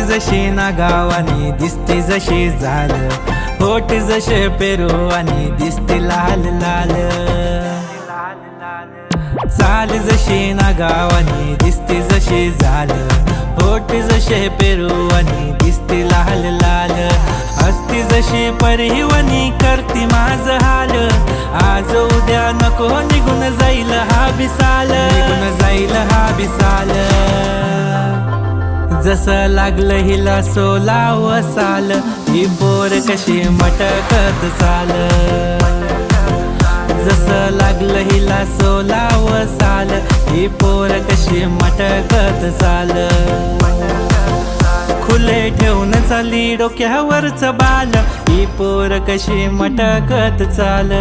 जशी ना गावानी दिसती जशी झाल, होठ जसे पेरू आणि दिसती लाल लाल। चाल जशी ना गावानी दिसती जशी झाल, होठ जसे पेरू आणि दिसती लाल लाल। हसती जशी परिवनी करती माझ हाल, आज उद्या नको निघून जाईल हा बिसाल, निघून जाईल हा बिसाल। जसं लागलं हिला सोलाव साल, ही पोर कशी मटकत चाल। जसं लागलं हिला सोलाव साल, ही पोर कशी मटकत चाल। खुले ठेवून चाली डोक्यावरच बाल, ही पोर कशी मटकत चाल।